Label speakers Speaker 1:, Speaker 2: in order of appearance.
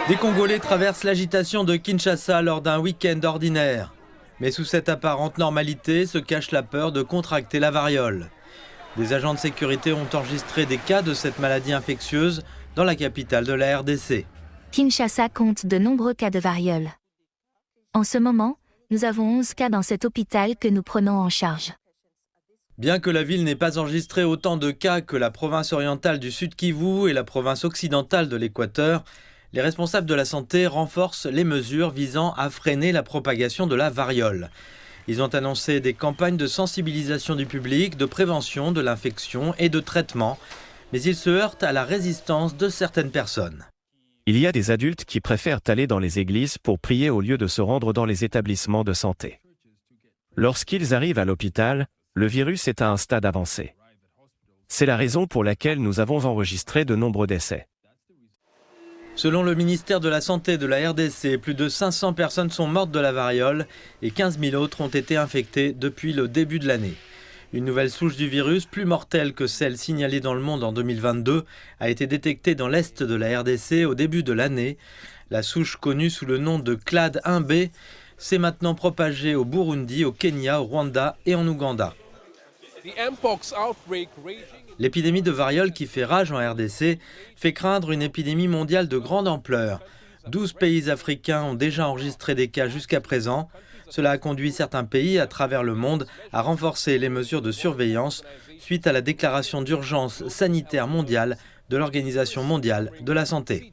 Speaker 1: Des Congolais traversent l'agitation de Kinshasa lors d'un week-end ordinaire. Mais sous cette apparente normalité se cache la peur de contracter la variole. Des agents de sécurité ont enregistré des cas de cette maladie infectieuse dans la capitale de la RDC.
Speaker 2: Kinshasa compte de nombreux cas de variole. En ce moment, nous avons 11 cas dans cet hôpital que nous prenons en charge.
Speaker 1: Bien que la ville n'ait pas enregistré autant de cas que la province orientale du Sud Kivu et la province occidentale de l'Équateur, les responsables de la santé renforcent les mesures visant à freiner la propagation de la variole. Ils ont annoncé des campagnes de sensibilisation du public, de prévention de l'infection et de traitement, mais ils se heurtent à la résistance de certaines personnes.
Speaker 3: Il y a des adultes qui préfèrent aller dans les églises pour prier au lieu de se rendre dans les établissements de santé. Lorsqu'ils arrivent à l'hôpital, le virus est à un stade avancé. C'est la raison pour laquelle nous avons enregistré de nombreux décès.
Speaker 1: Selon le ministère de la Santé de la RDC, plus de 500 personnes sont mortes de la variole et 15 000 autres ont été infectées depuis le début de l'année. Une nouvelle souche du virus, plus mortelle que celle signalée dans le monde en 2022, a été détectée dans l'est de la RDC au début de l'année. La souche connue sous le nom de Clade 1B s'est maintenant propagée au Burundi, au Kenya, au Rwanda et en Ouganda. L'épidémie de variole qui fait rage en RDC fait craindre une épidémie mondiale de grande ampleur. 12 pays africains ont déjà enregistré des cas jusqu'à présent. Cela a conduit certains pays à travers le monde à renforcer les mesures de surveillance suite à la déclaration d'urgence sanitaire mondiale de l'Organisation mondiale de la santé.